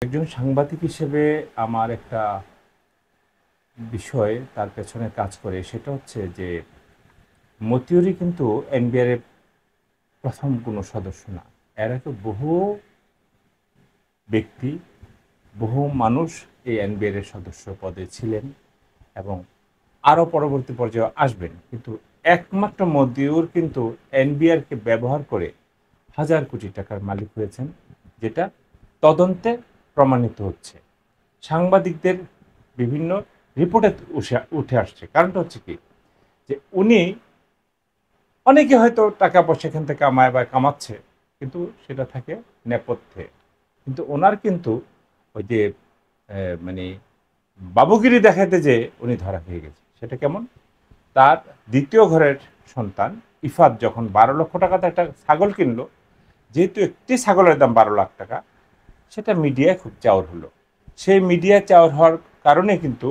একজন সাংবাদিক হিসেবে আমার একটা বিষয় তার পেছনে কাজ করে, সেটা হচ্ছে যে মতিউরি কিন্তু এনবিআর এর প্রথম কোনো সদস্য না। এর আগে বহু ব্যক্তি, বহু মানুষ এই এনবিআর এর সদস্য পদে ছিলেন এবং আরও পরবর্তী পর্যায়ে আসবেন, কিন্তু একমাত্র মতিউর কিন্তু এনবিআরকে ব্যবহার করে হাজার কোটি টাকার মালিক হয়েছেন, যেটা তদন্তে প্রমাণিত হচ্ছে। সাংবাদিকদের বিভিন্ন রিপোর্টে উঠে আসছে। কারণটা হচ্ছে কি, যে উনি অনেকে হয়তো টাকা পয়সা এখান থেকে কামায় বা কামাচ্ছে, কিন্তু সেটা থাকে নেপথ্যে। কিন্তু ওনার কিন্তু ওই যে মানে বাবুগিরি দেখাতে যে উনি ধরা হয়ে গেছে। সেটা কেমন? তার দ্বিতীয় ঘরের সন্তান ইফাত যখন 12 লক্ষ টাকাতে একটা ছাগল কিনলো, যেহেতু একটি ছাগলের দাম 12 লাখ টাকা, সেটা মিডিয়ায় খুব চাউর হলো। সেই মিডিয়া চাউর হওয়ার কারণে কিন্তু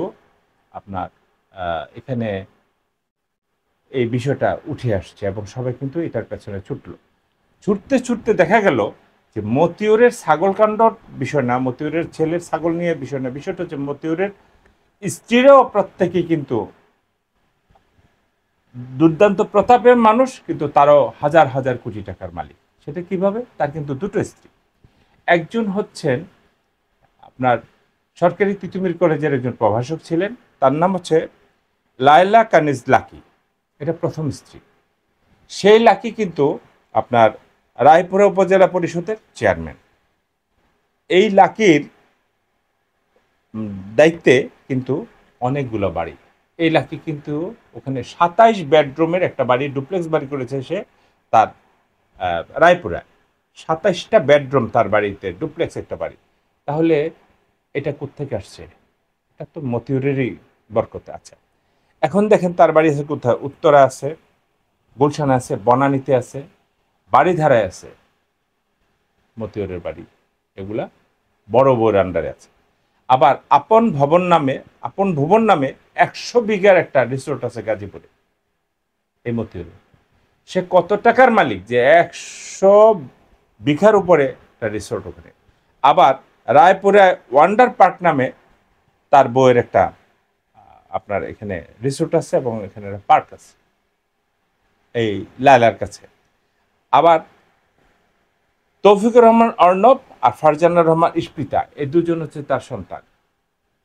আপনার এখানে এই বিষয়টা উঠে আসছে এবং সবাই কিন্তু এটার পেছনে ছুটলো। ছুটতে ছুটতে দেখা গেল যে মতিউরের ছাগল কাণ্ডর বিষয় না, মতিউরের ছেলের ছাগল নিয়ে বিষয় না, বিষয়টা হচ্ছে মতিউরের স্ত্রীরাও প্রত্যেকেই কিন্তু দুর্দান্ত প্রতাপের মানুষ, কিন্তু তারও হাজার হাজার কোটি টাকার মালিক। সেটা কিভাবে? তার কিন্তু দুটো স্ত্রী। একজন হচ্ছেন আপনার সরকারি তিতুমির কলেজের একজন প্রভাষক ছিলেন, তার নাম হচ্ছে লায়লা কানিজ লাকি। এটা প্রথম স্ত্রী। সেই লাকি কিন্তু আপনার রায়পুরা উপজেলা পরিষদের চেয়ারম্যান। এই লাকির দায়িত্বে কিন্তু অনেকগুলো বাড়ি। এই লাকি কিন্তু ওখানে 27 বেডরুমের একটা বাড়ি, ডুপ্লেক্স বাড়ি করেছে সে তার রায়পুরায়। 27টা বেডরুম তার বাড়িতে, ডুপ্লেক্স একটা বাড়ি। তাহলে এটা কোত্থেকে আসছে? এটা তো মতিউরেরই বরকতে আছে। এখন দেখেন তার বাড়ি আছে কোথায়? উত্তরা আছে, গুলশানে আছে, বনানীতে আছে, বাড়িধারায় আছে মতিউরের বাড়ি। এগুলা বড় বউর আন্ডারে আছে। আবার আপন ভুবন নামে 100 বিঘার একটা রিসোর্ট আছে গাজীপুরে এই মতিউরে। সে কত টাকার মালিক যে 100 বিঘার উপরে একটা রিসোর্ট ওখানে। আবার রায়পুরে ওয়ান্ডার পার্ক নামে তার বউয়ের একটা আপনার এখানে রিসোর্ট আছে এবং এখানে একটা পার্ক আছে এই লায়লার কাছে। আবার তৌফিকুর রহমান অর্ণব আর ফারজানা রহমান ইস্পিতা, এই দুজন হচ্ছে তার সন্তান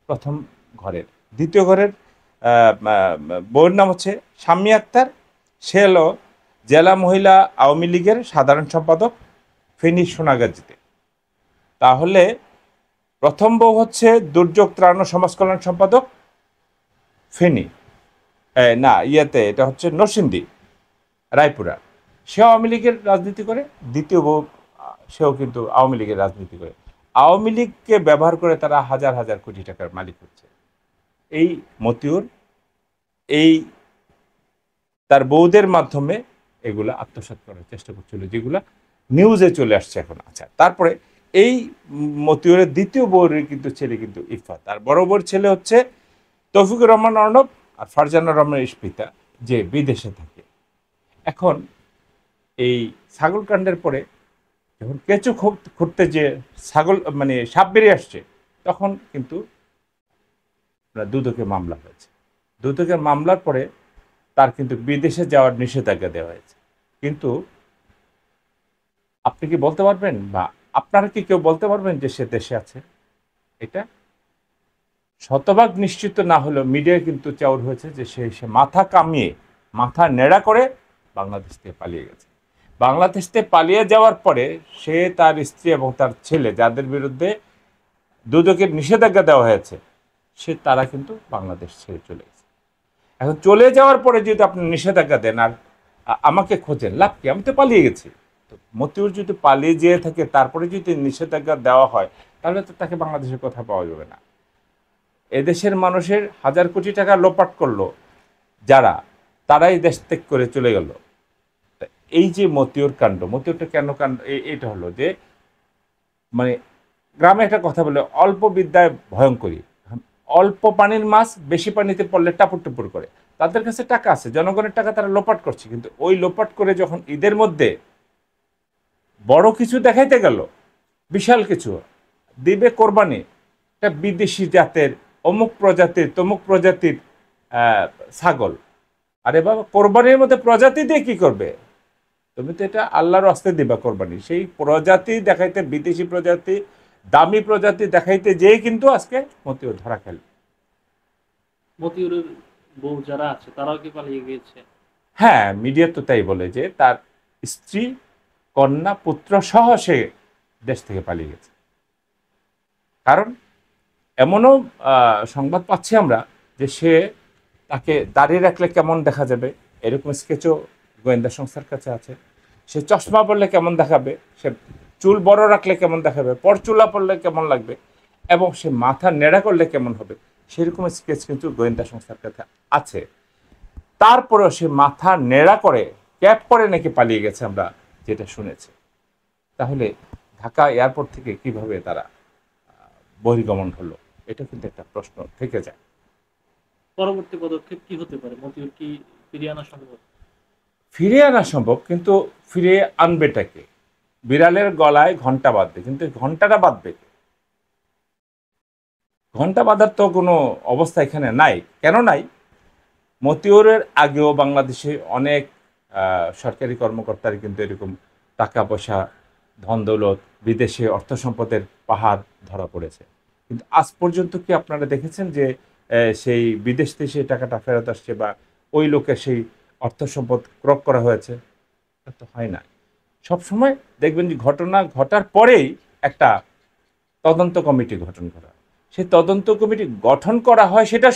প্রথম ঘরের। দ্বিতীয় ঘরের বউয়ের নাম হচ্ছে শাম্মী আক্তার। সে হলো জেলা মহিলা আওয়ামী লীগের সাধারণ সম্পাদক ফেনী সোনাগাজীতে। তাহলে প্রথম বউ হচ্ছে দুর্যোগ ত্রাণ ও সমাজ কল্যাণ সম্পাদক ফেনী, না ইয়েতে, এটা হচ্ছে নরসিংদী রায়পুরা। সে আওয়ামী লীগের রাজনীতি করে। দ্বিতীয় বউ সেও কিন্তু আওয়ামী লীগের রাজনীতি করে। আওয়ামী লীগকে ব্যবহার করে তারা হাজার হাজার কোটি টাকার মালিক হচ্ছে। এই মতিউর এই তার বউদের মাধ্যমে এগুলা আত্মসাৎ করার চেষ্টা করছিল, যেগুলা নিউজে চলে আসছে এখন। আচ্ছা, তারপরে এই মতিউরের দ্বিতীয় বউর কিন্তু ছেলে কিন্তু ইফাত, আর বড় বউর ছেলে হচ্ছে তৌফিকুর রহমান অর্ণব আর ফারজানা রহমান ইস্পিতা, যে বিদেশে থাকে। এখন এই ছাগল কাণ্ডের পরে যখন কেঁচো খুঁড়তে যে ছাগল মানে সাপ বেরিয়ে আসছে, তখন কিন্তু দুদকে মামলা হয়েছে। দুদকের মামলার পরে তার কিন্তু বিদেশে যাওয়ার নিষেধাজ্ঞা দেওয়া হয়েছে। কিন্তু আপনি কি বলতে পারবেন, বা আপনারা কি কেউ বলতে পারবেন যে সে দেশে আছে? এটা শতভাগ নিশ্চিত না হলেও মিডিয়ায় কিন্তু চাউর হয়েছে যে সে মাথা কামিয়ে, মাথা নেড়া করে বাংলাদেশ থেকে পালিয়ে গেছে। বাংলাদেশ থেকে পালিয়ে যাওয়ার পরে সে, তার স্ত্রী এবং তার ছেলে, যাদের বিরুদ্ধে দুদকের নিষেধাজ্ঞা দেওয়া হয়েছে, তারা কিন্তু বাংলাদেশ ছেড়ে চলে গেছে। এখন চলে যাওয়ার পরে যদি আপনি নিষেধাজ্ঞা দেন আর আমাকে খোঁজেন, লাভ কি? আমি তো পালিয়ে গেছি। তো মতিউর যদি পালিয়ে যেয়ে থাকে, তারপরে যদি নিষেধাজ্ঞা দেওয়া হয়, তাহলে তো তাকে বাংলাদেশের কথা পাওয়া যাবে না। এদেশের মানুষের হাজার কোটি টাকা লোপাট করলো যারা, তারাই দেশ ত্যাগ করে চলে গেল। এই যে মতিউর কাণ্ড, মতিউরটা কেন কাণ্ড? এটা হলো যে মানে গ্রামে একটা কথা বলে, অল্প বিদ্যায় ভয়ঙ্করী। অল্প পানির মাছ বেশি পানিতে পড়লে টাপুর টুপুর করে। তাদের কাছে টাকা আছে, জনগণের টাকা তারা লোপাট করছে, কিন্তু ওই লোপাট করে যখন ঈদের মধ্যে বড় কিছু দেখাইতে গেল, বিশাল কিছু, দিবে কোরবানি একটা বিদেশি জাতের অমুক প্রজাতির তমুক প্রজাতির ছাগল। আরে বাবা, কোরবানির মধ্যে প্রজাতি দিয়ে কি করবে? তুমি তো এটা আল্লাহর হস্তে দিবা কোরবানি। সেই প্রজাতি দেখাইতে, বিদেশি প্রজাতি, দামি প্রজাতি দেখাইতে যেয়ে কিন্তু আজকে মতিউর ধরা খেল। মতিউরের বউ যারা আছে তারাও কি পালিয়ে গিয়েছে? হ্যাঁ, মিডিয়া তো তাই বলে যে তার স্ত্রী, কন্যা, পুত্র সহ সে দেশ থেকে পালিয়ে গেছে। কারণ এমনও সংবাদ পাচ্ছি আমরা যে সে, তাকে দাঁড়িয়ে রাখলে কেমন দেখা যাবে এরকম স্কেচও গোয়েন্দা সংস্থার কাছে আছে। সে চশমা পরলে কেমন দেখাবে, সে চুল বড় রাখলে কেমন দেখাবে, পরচুলা পরলে কেমন লাগবে, এবং সে মাথা নেড়া করলে কেমন হবে, সেরকম স্কেচ কিন্তু গোয়েন্দা সংস্থার কাছে আছে। তারপরেও সে মাথা নেড়া করে, ক্যাপ পরে নাকি পালিয়ে গেছে আমরা যেটা শুনেছি। তাহলে ঢাকা এয়ারপোর্ট থেকে কিভাবে তারা বহির্গমন হলো, এটা কিন্তু একটা প্রশ্ন থেকে যায়। পরবর্তী পদক্ষেপ কি হতে পারে? মতিউর কি ফিরিয়ে আনা সম্ভব? ফিরিয়ে আনা সম্ভব, কিন্তু ফিরিয়ে আনবেটাকে? বিড়ালের গলায় ঘন্টা বাঁধবে, কিন্তু ঘন্টাটা বাঁধবে কে? ঘন্টা বাঁধার তো কোনো অবস্থা এখানে নাই। কেন নাই? মতিউরের আগেও বাংলাদেশে অনেক সরকারি কর্মকর্তার কিন্তু এরকম টাকা পয়সা, ধন দৌলত, বিদেশে অর্থ সম্পদের পাহাড় ধরা পড়েছে। কিন্তু আজ পর্যন্ত কি আপনারা দেখেছেন যে সেই বিদেশ থেকে সেই টাকাটা ফেরত আসছে, বা ওই লোকের সেই অর্থ সম্পদ ক্রয় করা হয়েছে? তা তো হয় না। সবসময় দেখবেন যে ঘটনা ঘটার পরেই একটা তদন্ত কমিটি গঠন করা হয়। সেই তদন্ত কমিটি গঠন করা হয় সেটা